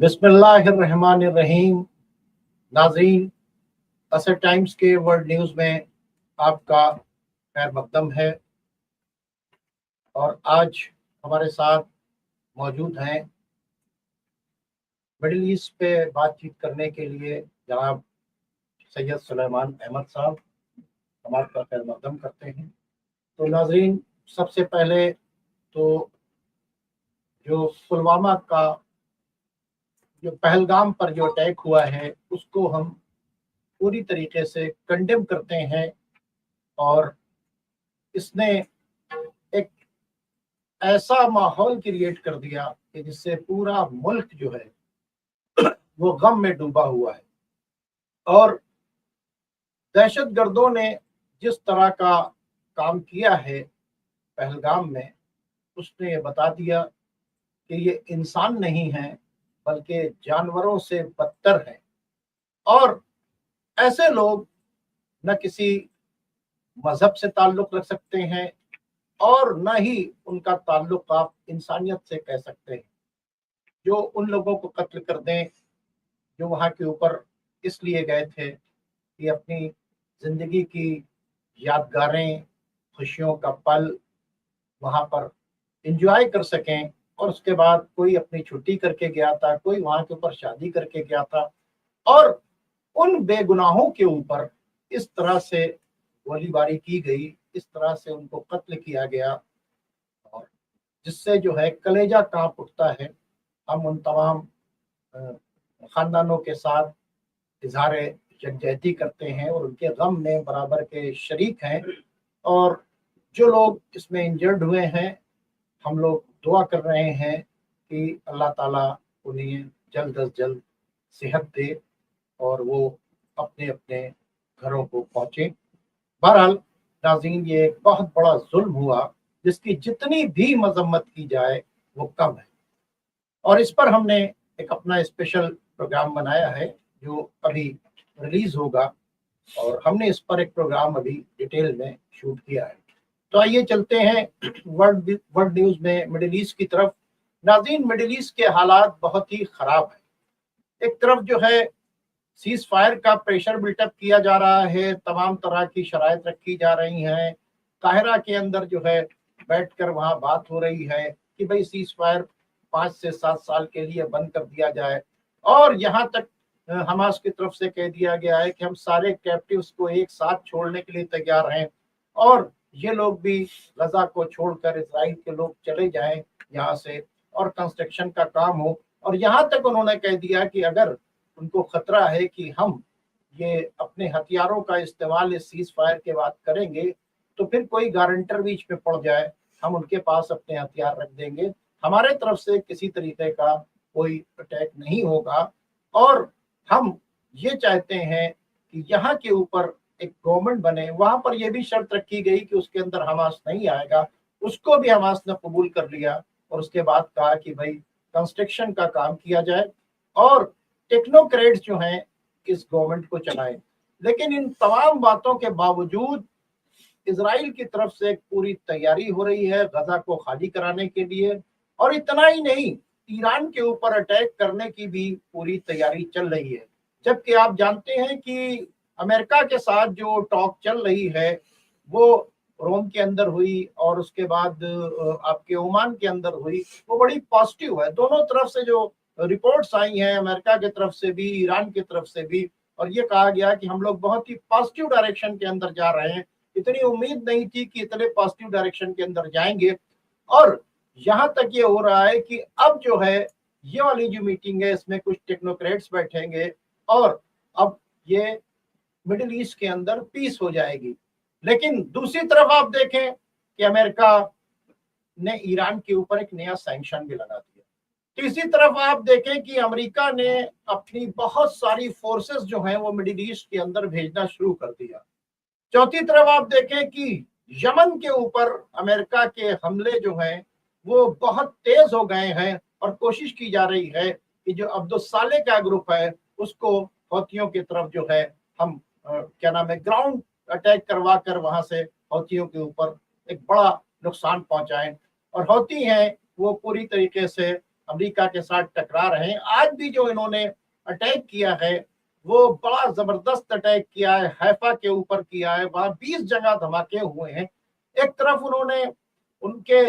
बिस्मिल्लाहिर्रहमानिर्रहीम। नाज़रीन, असर टाइम्स के वर्ल्ड न्यूज़ में आपका खैर मकदम है और आज हमारे साथ मौजूद हैं मिडिल ईस्ट पे बातचीत करने के लिए जनाब सैयद सुलेमान अहमद साहब हमारे का खैर मकदम करते हैं। तो नाज़रीन, सबसे पहले तो जो पुलवामा का जो पहलगाम पर जो अटैक हुआ है उसको हम पूरी तरीके से कंडेम करते हैं और इसने एक ऐसा माहौल क्रिएट कर दिया कि जिससे पूरा मुल्क जो है वो गम में डूबा हुआ है। और दहशतगर्दों ने जिस तरह का काम किया है पहलगाम में, उसने ये बता दिया कि ये इंसान नहीं है बल्कि जानवरों से बदतर है। और ऐसे लोग न किसी मजहब से ताल्लुक रख सकते हैं और न ही उनका ताल्लुक आप इंसानियत से कह सकते हैं, जो उन लोगों को कत्ल कर दें जो वहाँ के ऊपर इसलिए गए थे कि अपनी जिंदगी की यादगारें, खुशियों का पल वहाँ पर एंजॉय कर सकें। और उसके बाद कोई अपनी छुट्टी करके गया था, कोई वहाँ के ऊपर शादी करके गया था, और उन बेगुनाहों के ऊपर इस तरह से गोलीबारी की गई, इस तरह से उनको कत्ल किया गया, और जिससे जो है कलेजा कांप उठता है। हम उन तमाम खानदानों के साथ इजहार यकजहती करते हैं और उनके गम में बराबर के शरीक हैं। और जो लोग इसमें इंजर्ड हुए हैं, हम लोग दुआ कर रहे हैं कि अल्लाह ताला उन्हें जल्द अज जल्द सेहत दे और वो अपने अपने घरों को पहुँचे। बहरहाल नाज़रीन, ये एक बहुत बड़ा जुल्म हुआ जिसकी जितनी भी मजम्मत की जाए वो कम है। और इस पर हमने एक अपना स्पेशल प्रोग्राम बनाया है जो अभी रिलीज होगा, और हमने इस पर एक प्रोग्राम अभी डिटेल में शूट किया है। तो आइए चलते हैं वर्ल्ड न्यूज़ में मिडिल ईस्ट की तरफ। नाज़रीन, मिडिल ईस्ट के हालात बहुत ही ख़राब है। एक तरफ जो है सीज फायर का प्रेशर बिल्टअप किया जा रहा है, तमाम तरह की शराइत रखी जा रही हैं। काहिरा के अंदर जो है बैठकर वहाँ बात हो रही है कि भाई सीज फायर 5 से 7 साल के लिए बंद कर दिया जाए। और यहाँ तक हमास की तरफ से कह दिया गया है कि हम सारे कैप्टिव्स को एक साथ छोड़ने के लिए तैयार हैं और ये लोग भी गजा को छोड़कर इजराइल के लोग चले जाएं यहाँ से और कंस्ट्रक्शन का काम हो। और यहाँ तक उन्होंने कह दिया कि अगर उनको खतरा है कि हम ये अपने हथियारों का इस्तेमाल इस सीज फायर के बाद करेंगे तो फिर कोई गारंटर बीच में पड़ जाए, हम उनके पास अपने हथियार रख देंगे, हमारे तरफ से किसी तरीके का कोई अटैक नहीं होगा। और हम ये चाहते हैं कि यहाँ के ऊपर एक गवर्नमेंट बने। वहां पर यह भी शर्त रखी गई कि उसके अंदर हमास नहीं आएगा, उसको भी हमास ने कबूल कर लिया। और उसके बाद कहा कि भाई कंस्ट्रक्शन का काम किया जाए और टेक्नोक्रेट्स जो हैं इस गवर्नमेंट को चलाएं। लेकिन इन तमाम बातों के बावजूद इजराइल की तरफ से एक पूरी तैयारी हो रही है गजा को खाली कराने के लिए। और इतना ही नहीं, ईरान के ऊपर अटैक करने की भी पूरी तैयारी चल रही है। जबकि आप जानते हैं कि अमेरिका के साथ जो टॉक चल रही है वो रोम के अंदर हुई और उसके बाद आपके ओमान के अंदर हुई, वो बड़ी पॉजिटिव है। दोनों तरफ से जो रिपोर्ट्स आई हैं, अमेरिका की तरफ से भी, ईरान की तरफ से भी, और ये कहा गया कि हम लोग बहुत ही पॉजिटिव डायरेक्शन के अंदर जा रहे हैं। इतनी उम्मीद नहीं थी कि इतने पॉजिटिव डायरेक्शन के अंदर जाएंगे। और यहाँ तक ये हो रहा है कि अब जो है ये वाली जो मीटिंग है इसमें कुछ टेक्नोक्रेट्स बैठेंगे और अब ये मिडिल ईस्ट के अंदर पीस हो जाएगी। लेकिन दूसरी तरफ आप देखें कि अमेरिका ने ईरान के ऊपर एक नया सैंक्शन भी लगा दिया। तीसरी तरफ आप देखें कि अमेरिका ने अपनी बहुत सारी फोर्सेस जो हैं वो मिडिल ईस्ट के अंदर भेजना शुरू कर दिया। चौथी तरफ आप देखें कि यमन के ऊपर अमेरिका के हमले जो हैं वो बहुत तेज हो गए हैं और कोशिश की जा रही है कि जो अब्दुल साले का ग्रुप है उसको हौथियों की तरफ जो है हम क्या नाम है ग्राउंड अटैक करवा कर वहां से हौथियों के ऊपर एक बड़ा नुकसान पहुंचाएं। और हौती हैं वो पूरी तरीके से अमेरिका के साथ टकरा रहे हैं। आज भी जो इन्होंने अटैक किया है वो बड़ा जबरदस्त अटैक किया है, हैफा के ऊपर किया है, वहां 20 जगह धमाके हुए हैं। एक तरफ उन्होंने उनके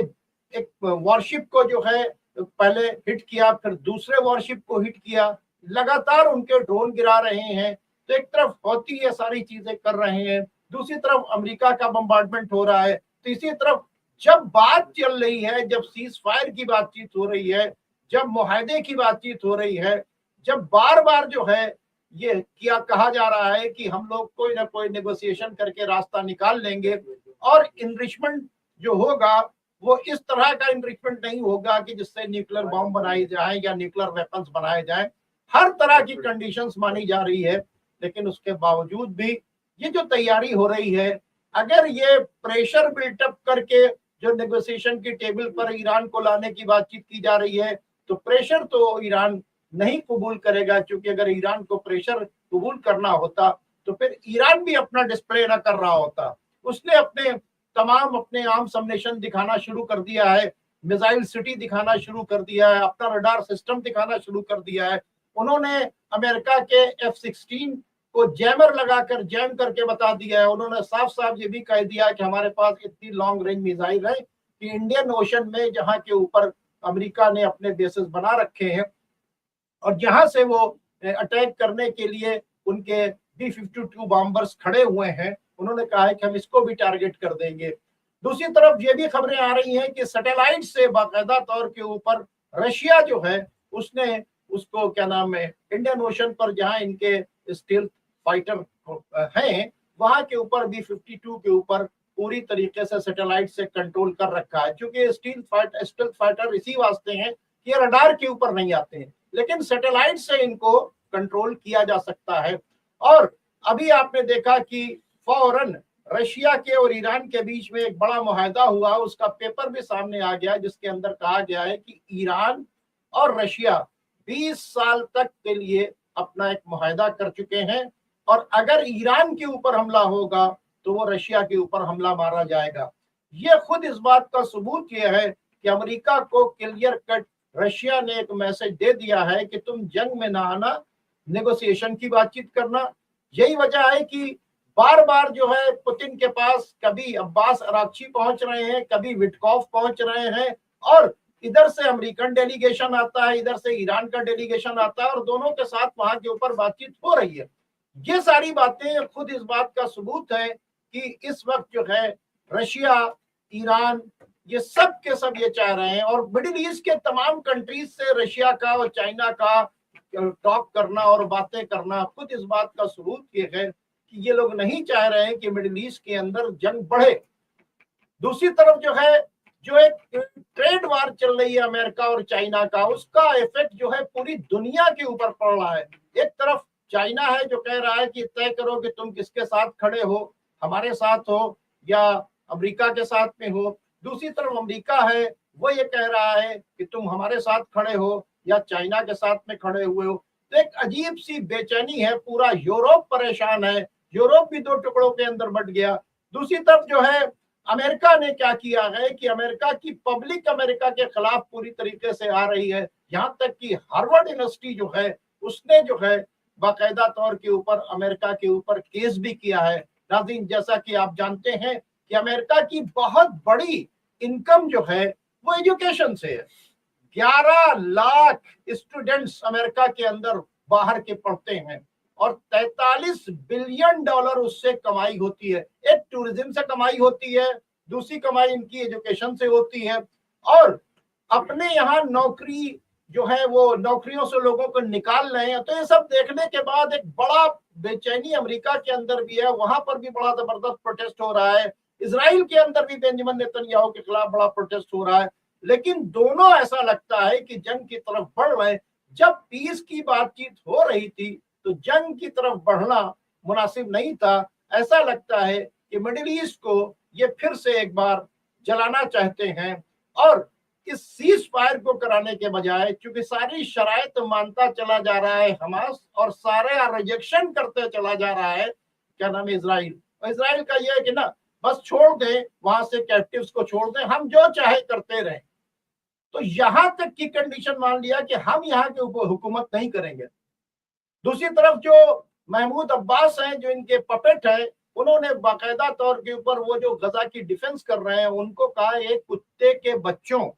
एक वॉरशिप को जो है पहले हिट किया, फिर दूसरे वॉरशिप को हिट किया, लगातार उनके ड्रोन गिरा रहे हैं। तो एक तरफ हौती ये सारी चीजें कर रहे हैं, दूसरी तरफ अमेरिका का बम्बार्डमेंट हो रहा है। तीसरी तरफ जब बात चल रही है, जब सीज फायर की बातचीत हो रही है, जब मुआहदे की बातचीत हो रही है, जब बार बार जो है ये किया कहा जा रहा है कि हम लोग कोई ना कोई नेगोशिएशन करके रास्ता निकाल लेंगे और इनरिचमेंट जो होगा वो इस तरह का इनरिचमेंट नहीं होगा कि जिससे न्यूक्लियर बॉम्ब बनाए जाए या न्यूक्लियर वेपन्स बनाए जाए। हर तरह की कंडीशंस मानी जा रही है, लेकिन उसके बावजूद भी ये जो तैयारी हो रही है, अगर ये प्रेशर बिल्टअप करके जो नेगोशिएशन की टेबल पर ईरान को लाने की बातचीत की जा रही है, तो प्रेशर तो ईरान नहीं कबूल करेगा, क्योंकि अगर ईरान को प्रेशर कबूल करना होता तो फिर ईरान भी अपना डिस्प्ले ना कर रहा होता। उसने अपने आर्म सबनेशन दिखाना शुरू कर दिया है, मिसाइल सिटी दिखाना शुरू कर दिया है, अपना रडार सिस्टम दिखाना शुरू कर दिया है। उन्होंने अमेरिका के F-16 को जैमर लगाकर जैम करके बता दिया है। उन्होंने साफ साफ ये भी कह दिया कि हमारे पास इतनी लॉन्ग रेंज मिसाइल है कि इंडियन ओशन में जहां के ऊपर अमेरिका ने अपने बेसिस बना रखे हैं और जहां से वो अटैक करने के लिए उनके B-52 बॉम्बर्स खड़े हुए हैं, उन्होंने कहा है कि हम इसको भी टारगेट कर देंगे। दूसरी तरफ ये भी खबरें आ रही हैं कि सैटेलाइट से बाकायदा तौर के ऊपर रशिया जो है उसने उसको क्या नाम है इंडियन ओशन पर जहां इनके स्टील्थ फाइटर हैं वहां के ऊपर B-52 के ऊपर पूरी तरीके से सैटेलाइट से कंट्रोल कर रखा है, क्योंकि स्टील्थ फाइटर इसी वास्ते हैं कि ये रडार के ऊपर नहीं आते हैं, लेकिन सैटेलाइट से इनको कंट्रोल किया जा सकता है। और अभी आपने देखा कि फौरन रशिया के और ईरान के बीच में एक बड़ा मुआहदा हुआ, उसका पेपर भी सामने आ गया, जिसके अंदर कहा गया है कि ईरान और रशिया 20 साल तक के लिए अपना एक मुआहदा कर चुके हैं और अगर ईरान के ऊपर हमला होगा तो वो रशिया के ऊपर हमला मारा जाएगा। ये खुद इस बात का सबूत ये है कि अमेरिका को क्लियर कट रशिया ने एक मैसेज दे दिया है कि तुम जंग में ना आना, नेगोशिएशन की बातचीत करना। यही वजह है कि बार बार जो है पुतिन के पास कभी अब्बास अराक्ची पहुंच रहे हैं, कभी विटकॉफ पहुंच रहे हैं और इधर से अमेरिकन डेलीगेशन आता है, इधर से ईरान का डेलीगेशन आता है और दोनों के साथ वहां के ऊपर बातचीत हो रही है। ये सारी बातें खुद इस बात का सबूत है कि इस वक्त जो है रशिया, ईरान, ये सब के सब ये चाह रहे हैं और मिडिल ईस्ट के तमाम कंट्रीज से रशिया का और चाइना का टॉक करना और बातें करना खुद इस बात का सबूत ये है कि ये लोग नहीं चाह रहे हैं कि मिडिल ईस्ट के अंदर जंग बढ़े। दूसरी तरफ जो एक ट्रेड वार चल रही है अमेरिका और चाइना का, उसका इफेक्ट जो है पूरी दुनिया के ऊपर पड़ रहा है। एक तरफ चाइना है जो कह रहा है कि तय करो कि तुम किसके साथ खड़े हो, हमारे साथ हो या अमेरिका के साथ में हो। दूसरी तरफ अमेरिका है, वो ये कह रहा है कि तुम हमारे साथ खड़े हो या चाइना के साथ में खड़े हुए हो। तो एक अजीब सी बेचैनी है, पूरा यूरोप परेशान है, यूरोप भी दो टुकड़ों के अंदर बट गया। दूसरी तरफ जो है अमेरिका ने क्या किया है कि अमेरिका की पब्लिक अमेरिका के खिलाफ पूरी तरीके से आ रही है। यहाँ तक कि हार्वर्ड यूनिवर्सिटी जो है उसने जो है बाकायदा तौर के ऊपर अमेरिका के ऊपर केस भी किया है। नाज़रीन, जैसा कि आप जानते हैं कि अमेरिका की बहुत बड़ी इनकम जो है वो एजुकेशन से है। 11 लाख स्टूडेंट्स अमेरिका के अंदर बाहर के पढ़ते हैं और 43 बिलियन डॉलर उससे कमाई होती है। एक टूरिज्म से कमाई होती है, दूसरी कमाई इनकी एजुकेशन से होती है और अपने यहाँ नौकरी जो है वो नौकरियों से लोगों को निकाल रहे हैं। तो ये सब देखने के बाद एक बड़ा बेचैनी अमेरिका के अंदर भी है, वहां पर भी बड़ा जबरदस्त प्रोटेस्ट हो रहा है। इजराइल के अंदर भी बेंजामिन नेतन्याहू के खिलाफ बड़ा प्रोटेस्ट हो रहा है, लेकिन दोनों ऐसा लगता है कि जंग की तरफ बढ़ रहे हैं। जब पीस की बातचीत हो रही थी तो जंग की तरफ बढ़ना मुनासिब नहीं था। ऐसा लगता है कि मिडिल ईस्ट को ये फिर से एक बार जलाना चाहते हैं और इस सीज फायर को कराने के बजाय, क्योंकि सारी शराइत मानता चला जा रहा है हमास और सारे रिजेक्शन करते चला जा रहा है क्या नाम है इजराइल। इजराइल का यह है कि ना बस छोड़ दें, वहां से कैप्टिव्स को छोड़ दें, हम जो चाहे करते रहें। تو یہاں تک کی کنڈیشن مان لیا کہ ہم یہاں کے اوپر حکومت نہیں کریں گے. دوسری طرف جو محمود عباس ہیں جو ان کے پپٹ ہیں, انہوں نے باقاعدہ طور کے اوپر وہ جو غزہ کی ڈیفنس کر رہے ہیں ان کو کہا ایک کتے کے بچوں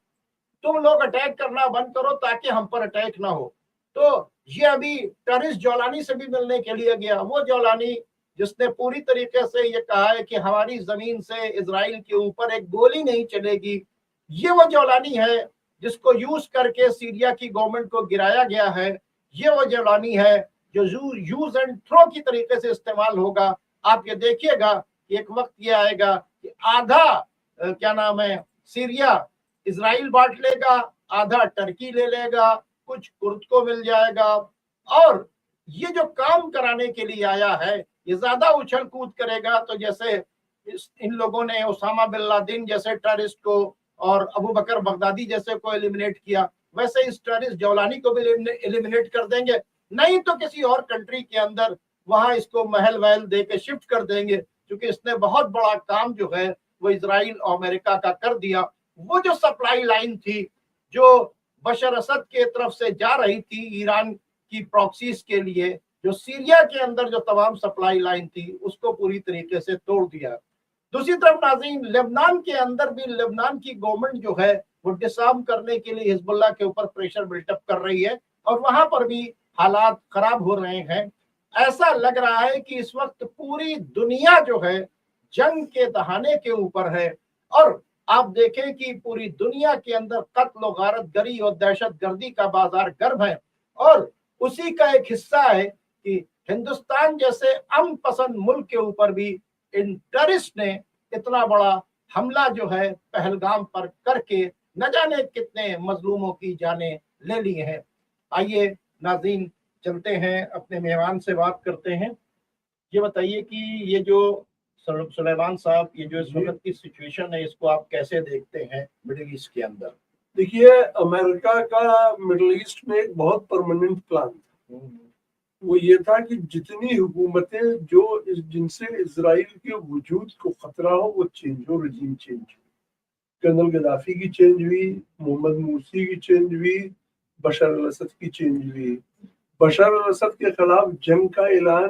تم لوگ اٹیک کرنا بند کرو تاکہ ہم پر اٹیک نہ ہو. تو یہ ابھی ٹیررسٹ جولانی سے بھی ملنے کے لیے گیا, وہ جولانی جس نے پوری طریقے سے یہ کہا ہے کہ ہماری زمین سے اسرائیل کے اوپر ایک گولی نہیں چلے گی. یہ وہ جولانی ہے جس کو یوز کر کے سیریا کی گورنمنٹ کو گرایا گیا ہے. یہ وہ جولانی ہے جو یوز اینڈ تھرو کی طریقے سے استعمال ہوگا. آپ یہ دیکھیے گا کہ ایک وقت یہ آئے گا کہ آدھا کیا نام ہے سیریا اسرائیل بانٹ لے گا, آدھا ٹرکی لے لے گا, کچھ کرد کو مل جائے گا. اور یہ جو کام کرانے کے لیے آیا ہے یہ زیادہ اچھل کود کرے گا. تو جیسے ان لوگوں نے اسامہ بن لادن جیسے ٹیررسٹ کو اور ابو بکر بغدادی جیسے کو ایلیمنیٹ کیا, ویسے اس ٹیررسٹ جولانی کو بھی ایلیمنیٹ کر دیں گے. نہیں تو کسی اور کنٹری کے اندر وہاں اس کو محل وحل دے کے شفٹ کر دیں گے, کیونکہ اس نے بہت بڑا کام جو ہے وہ اسرائیل اور امریکہ کا کر دیا. وہ جو سپلائی لائن تھی جو بشر اسد کے طرف سے جا رہی تھی ایران کی پراکسیز کے لیے, جو سیریا کے اندر جو تمام سپلائی لائن تھی اس کو پوری طریقے سے توڑ دیا. دوسری طرف ناظرین لبنان کے اندر بھی لبنان کی گورنمنٹ جو ہے وہ ڈسارم کرنے کے لیے حزب اللہ کے اوپر پریشر بلٹ اپ کر رہی ہے اور وہاں پر بھی حالات خراب ہو رہے ہیں. ایسا لگ رہا ہے کہ اس وقت پوری دنیا جو ہے جنگ کے دہانے کے اوپر ہے, اور آپ دیکھیں کہ پوری دنیا کے اندر قتل و غارت گری اور دہشت گردی کا بازار گرم ہے. اور اسی کا ایک حصہ ہے کہ ہندوستان جیسے امن پسند ملک کے اوپر بھی ان ٹیررسٹ نے اتنا بڑا حملہ جو ہے پہلگام پر کر کے نہ جانے کتنے مظلوموں کی جانیں لے لی ہیں. آئیے ناظرین چلتے ہیں اپنے مہمان سے بات کرتے ہیں. یہ بتائیے کہ یہ جو سلیمان صاحب یہ جو اس وقت کی سچویشن ہے اس کو آپ کیسے دیکھتے ہیں مڈل ایسٹ کے اندر؟ دیکھیے امریکہ کا مڈل ایسٹ میں ایک بہت پرماننٹ پلان تھا. وہ یہ تھا کہ جتنی حکومتیں جو جن سے اسرائیل کے وجود کو خطرہ ہو وہ چینج ہو, رجیم چینج ہو. کرنل گدافی کی چینج ہوئی, محمد مرسی کی چینج ہوئی, بشار الاسد کی چینج ہوئی. بشار الاسد کے خلاف جنگ کا اعلان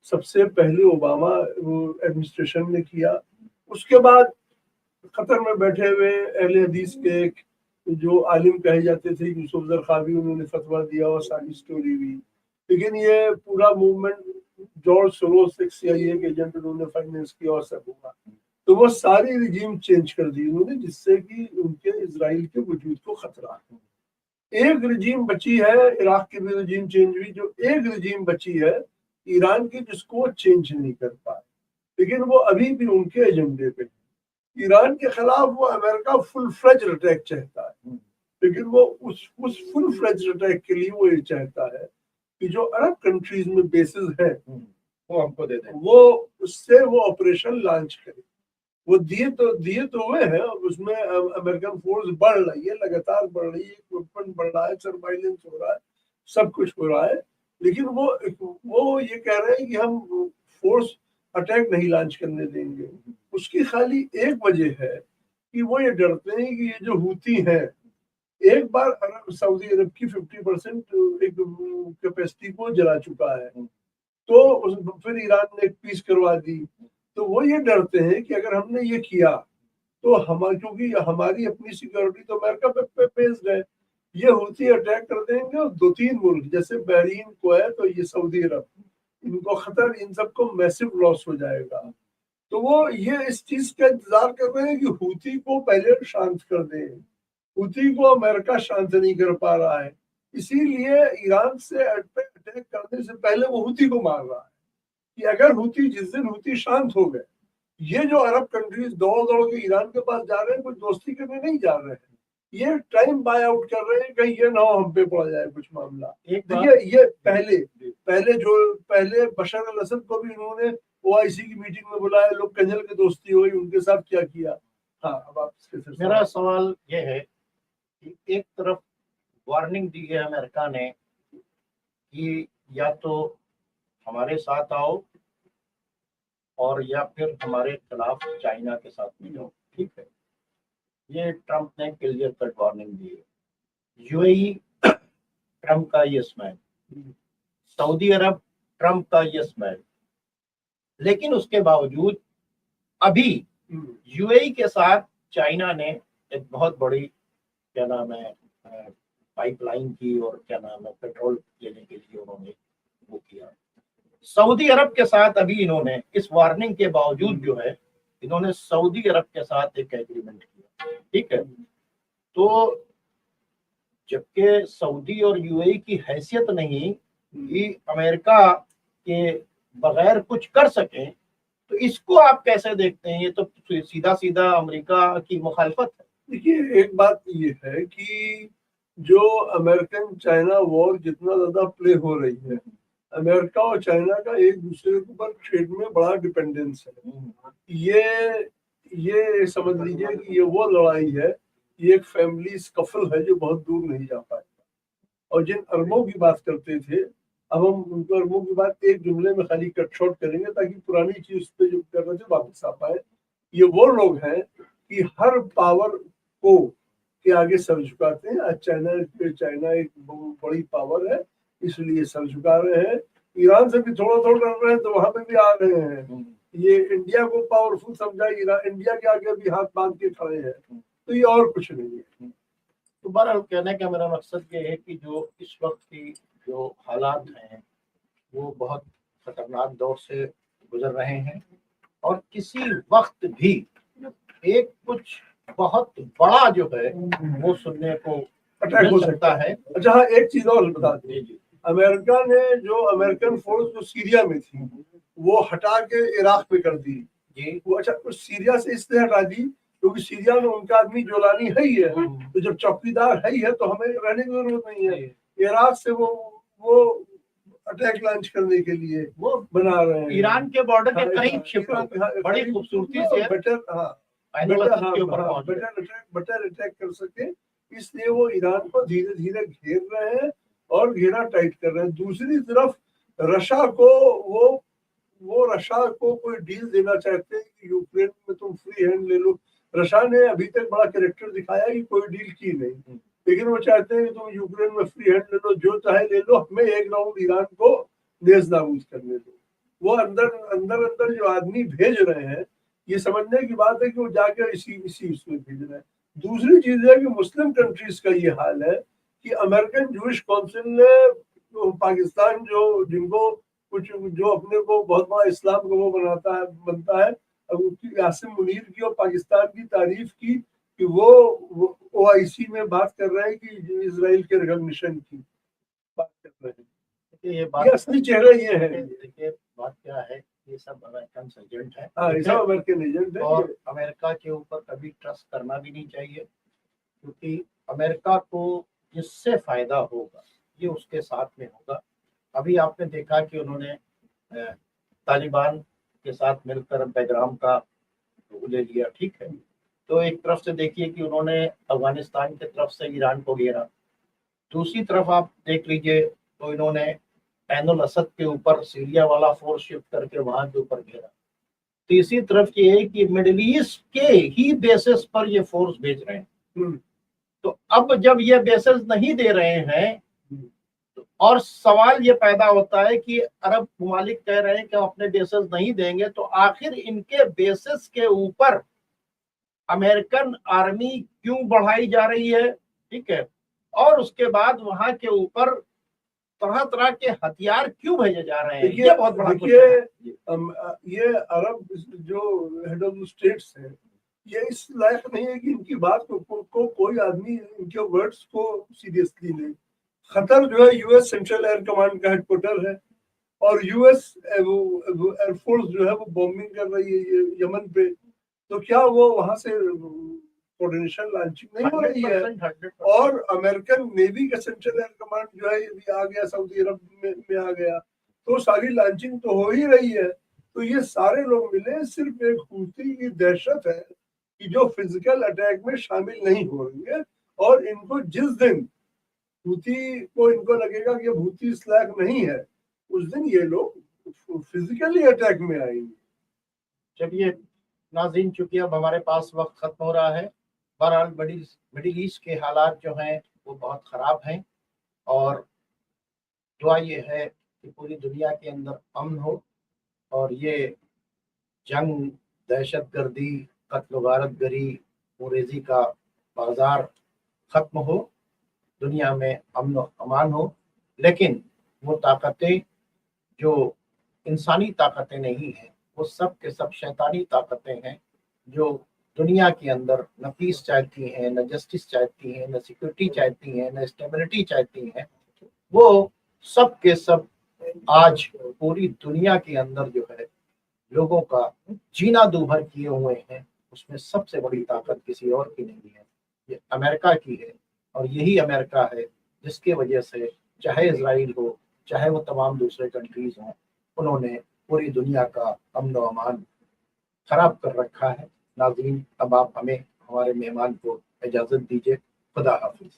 سب سے پہلے اوباما ایڈمنسٹریشن نے کیا. اس کے بعد قطر میں بیٹھے ہوئے اہل حدیث کے جو عالم کہے جاتے تھے یوسف زرقاوی, انہوں نے فتویٰ دیا اور ساری سٹوری ہوئی. لیکن یہ پورا موومنٹ جارج سوروس ایک CIA کے ایجنٹ انہوں نے فائنینس کیا اور سب ہوا. تو وہ ساری رجیم چینج کر دی انہوں نے جس سے کہ ان کے اسرائیل کے وجود کو خطرہ. ایک رجیم بچی ہے, عراق کی بھی رجیم چینج ہوئی, جو ایک رجیم بچی ہے ایران کی جس کو چینج نہیں کر پائے, لیکن وہ ابھی بھی ان کے ایجنڈے پہ. ایران کے خلاف وہ امریکہ فل فلیج اٹیک چاہتا ہے, لیکن وہ اس فل فلیج اٹیک کے لیے وہ یہ چاہتا ہے کہ جو عرب کنٹریز میں بیسز ہیں وہ ہم کو دے دیں, وہ اس سے وہ آپریشن لانچ کرے. وہ دیے تو ہوئے ہیں, اس میں امریکن فورس بڑھ رہی ہے, لگاتار بڑھ رہی ہے, اکوپمنٹ بڑھ رہا ہے, سروائلنس ہو رہا ہے, سب کچھ ہو رہا ہے. لیکن وہ یہ کہہ رہے ہیں کہ ہم فورس اٹیک نہیں لانچ کرنے دیں گے. اس کی خالی ایک وجہ ہے کہ وہ یہ ڈرتے ہیں کہ یہ جو ہوتی ہیں ایک بار سعودی عرب کی 50% ایک کیپیسٹی کو جلا چکا ہے, تو پھر ایران نے ایک پیس کروا دی. تو وہ یہ ڈرتے ہیں کہ اگر ہم نے یہ کیا تو کیونکہ ہماری اپنی سیکورٹی تو امریکہ پہ بیسڈ ہے, یہ ہوتی اٹیک کر دیں گے. اور 2-3 ملک جیسے بحرین کو ہے تو یہ سعودی عرب, ان کو خطر, ان سب کو میسو لاس ہو جائے گا. تو وہ یہ اس چیز کا انتظار کر رہے ہیں کہ ہوتی کو پہلے شانت کر دیں. ہوتی کو امریکہ شانت نہیں کر پا رہا ہے, اسی لیے ایران سے اٹیک کرنے سے پہلے وہ ہوتی کو مار رہا ہے کہ اگر ہوتی جس دن ہوتی شانت ہو گئے, یہ جو عرب کنٹریز دوڑ کے ایران کے پاس جا رہے ہیں, کوئی دوستی کرنے نہیں جا رہے ہیں, یہ ٹائم بائی آؤٹ کر رہے ہیں کہیں یہ نہ ہو ہم پہ پڑ جائے کچھ معاملہ. یہ پہلے بشار الاسد کو بھی انہوں نے OIC کی میٹنگ میں بلایا, لوگ کنجل کی دوستی ہوئی, ان کے ساتھ کیا کیا. ہاں, اب آپ اس کے میرا سوال یہ ہے کہ ایک طرف وارننگ دی ہے امریکہ نے کہ یا تو ہمارے ساتھ آؤ اور یا پھر ہمارے خلاف چائنا کے ساتھ ملو, ٹھیک ہے. یہ ٹرمپ نے کلیئر کٹ وارننگ دی ہے. یو اے ای ٹرمپ کا یس مین, سعودی عرب ٹرمپ کا یس مین, لیکن اس کے باوجود ابھی یو اے ای کے ساتھ چائنا نے ایک بہت بڑی کیا نام ہے پائپ لائن کی, اور کیا نام ہے پیٹرول لینے کے لیے انہوں نے وہ کیا. سعودی عرب کے ساتھ ابھی انہوں نے اس وارننگ کے باوجود جو ہے انہوں نے سعودی عرب کے ساتھ ایک ایگریمنٹ کیا, ٹھیک ہے. تو جبکہ سعودی اور یو اے ای کی حیثیت نہیں کہ امریکہ کے بغیر کچھ کر سکیں, تو اس کو آپ کیسے دیکھتے ہیں؟ یہ تو سیدھا سیدھا امریکہ کی مخالفت ہے. دیکھیے ایک بات یہ ہے کہ جو امریکن چائنا وار جتنا زیادہ پلے ہو رہی ہے, امریکہ اور چائنا کا ایک دوسرے کے اوپر ٹریڈ میں بڑا ڈپینڈنس ہے. یہ سمجھ لیجیے کہ یہ وہ لڑائی ہے, یہ ایک فیملی سکفل ہے جو بہت دور نہیں جا پائے. اور جن اربوں کی بات کرتے تھے, اب ہم ان کو اربوں کی بات ایک جملے میں خالی کٹ شارٹ کریں گے تاکہ پرانی چیز پہ جو کر رہے تھے واپس آ پائے. یہ وہ لوگ ہیں کہ ہر پاور کو کے آگے سر جھکاتے ہیں. چائنا ایک بڑی پاور ہے, اس لیے سر جھکا رہے ہیں. ایران سے بھی تھوڑا تھوڑا ڈر رہے ہیں تو وہاں پہ بھی آ رہے ہیں. یہ انڈیا کو پاورفل سمجھا, انڈیا کے آگے بھی ہاتھ باندھ کے کھڑے ہیں. تو یہ اور کچھ نہیں ہے. تو بہرحال کہنے کا میرا مقصد یہ ہے کہ جو اس وقت کی جو حالات ہیں وہ بہت خطرناک دور سے گزر رہے ہیں, اور کسی وقت بھی ایک کچھ بہت بڑا جو ہے وہ سننے کو اٹیک ہو سکتا ہے. اچھا ہاں, ایک چیز اور بتا دیں, امریکہ نے جو امریکن فورس جو سیریا میں تھی وہ ہٹا کے عراق میں کر دی. وہ اچھا سیریا سے اس لیے ہٹا دی کیونکہ سیریا میں ان کا آدمی جولانی ہے ہی ہے, تو جب چوکیدار ہے ہی ہے تو ہمیں رہنے کی ضرورت نہیں ہے. عراق سے وہ اٹیک لانچ کرنے کے لیے وہ بنا رہے ہیں. ایران کے بارڈر کے قریب شفٹ بڑی خوبصورتی سے بٹر اٹیک کر سکے, اس لیے وہ ایران کو دھیرے دھیرے گھیر رہے ہیں اور گھیرا ٹائٹ کر رہے ہیں. دوسری طرف رشا کو وہ رشا کو کوئی ڈیل دینا چاہتے ہیں کہ یوکرین میں تم فری ہینڈ لے لو. رشا نے ابھی تک بڑا کریکٹر دکھایا کہ کوئی ڈیل کی نہیں, لیکن وہ چاہتے ہیں کہ تم یوکرین میں فری ہینڈ لے لو, جو چاہے لے لو, ہمیں ایک راؤنڈ ایران کو نیز نابود کرنے دو. وہ اندر جو آدمی بھیج رہے ہیں, یہ سمجھنے کی بات ہے کہ وہ جا کے اسی اس میں بھیج رہے ہیں. دوسری چیز ہے کہ مسلم کنٹریز کا یہ حال ہے کہ امریکن جوئش کونسل نے پاکستان جن کو کچھ جو اپنے کو بہت بڑا اسلام کو وہ بنتا ہے, یاسم منیر کی اور پاکستان کی تعریف کی کہ وہ او آئی سی میں بات کر رہے ہیں کہ اسرائیل کے ریکگنیشن کی بات کر رہے ہیں. یہ اصلی چہرہ یہ ہے. دیکھیے بات کیا ہے, یہ سب امریکن ایجنٹ ہے, یہ سب امریکن ایجنٹ ہے, اور امریکہ کے اوپر کبھی ٹرسٹ کرنا بھی نہیں چاہیے, کیونکہ امریکہ کو جس سے فائدہ ہوگا یہ اس کے ساتھ میں ہوگا. ابھی آپ نے دیکھا کہ انہوں نے طالبان کے ساتھ مل کر بیگرام کا لے لیا, ٹھیک ہے. تو ایک طرف سے دیکھیے کہ انہوں نے افغانستان کی طرف سے ایران کو گھیرا, دوسری طرف آپ دیکھ لیجئے تو انہوں نے عین الاسد کے اوپر سیریا والا فورس شفٹ کر کے وہاں کے اوپر گھیرا. تیسری طرف یہ ہے کہ مڈل ایسٹ کے ہی بیسس پر یہ فورس بھیج رہے ہیں. تو اب جب یہ بیسس نہیں دے رہے ہیں, اور سوال یہ پیدا ہوتا ہے کہ عرب ممالک کہہ رہے ہیں کہ ہم اپنے بیسس نہیں دیں گے, تو آخر ان کے بیسس کے اوپر امریکن آرمی کیوں بڑھائی جا رہی ہے, ٹھیک ہے, اور اس کے بعد وہاں کے اوپر طرح طرح کے ہتھیار کیوں بھیجے جا رہے ہیں. یہ بہت بڑا یہ عرب جو ہیڈ آف اسٹیٹس ہیں یہ اس لائق نہیں ہے کہ ان کی بات کو کوئی آدمی ان کے ورڈز کو سیریسلی لے. قطر جو ہے U S central air command کا ہیڈ کوارٹر ہے, اور یو ایس ایئر فورس جو ہے وہ بومبنگ کر رہی ہے یمن پہ, تو کیا وہ وہاں سے کوارڈینیشن لانچنگ نہیں ہو رہی ہے؟ اور امریکن نیوی کا سینٹرل ایئر کمانڈ جو ہے یہ بھی آ گیا, سعودی عرب میں آ گیا, تو ساری لانچنگ تو ہو ہی رہی ہے. تو یہ سارے لوگ ملے صرف ایک حوثی کی دہشت ہے کہ جو فزیکل اٹیک میں شامل نہیں ہو رہی ہے, اور ان کو جس دن حوثی کو ان کو لگے گا کہ یہ حوثی اس لائق نہیں ہے, اس دن یہ لوگ فزیکلی اٹیک میں آئیں گے. جب یہ ناظرین چونکہ اب ہمارے پاس وقت ختم ہو رہا ہے, बहरहाल मिडिल ईस्ट के हालात जो हैं वो बहुत ख़राब हैं, और दुआ ये है कि पूरी दुनिया के अंदर अमन हो और ये जंग, दहशतगर्दी, कत्ल गारत गरी, कुरेजी का बाजार ख़त्म हो, दुनिया में अमन व अमान हो। लेकिन वो ताकतें जो इंसानी ताकतें नहीं हैं, वो सब के सब शैतानी ताकतें हैं, जो दुनिया के अंदर न पीस चाहती हैं, न जस्टिस चाहती हैं, न सिक्योरिटी चाहती हैं, न स्टेबिलिटी चाहती हैं। वो सब के सब आज पूरी दुनिया के अंदर जो है लोगों का जीना दूभर किए हुए हैं। उसमें सबसे बड़ी ताकत किसी और की नहीं है, ये अमेरिका की है। और यही अमेरिका है जिसके वजह से चाहे इजराइल हो, चाहे वो तमाम दूसरे कंट्रीज हों, उन्होंने पूरी दुनिया का अमन व अमान खराब कर रखा है। नाज़रीन, अब आप हमें, हमारे मेहमान को इजाज़त दीजिए। खुदा हाफिज।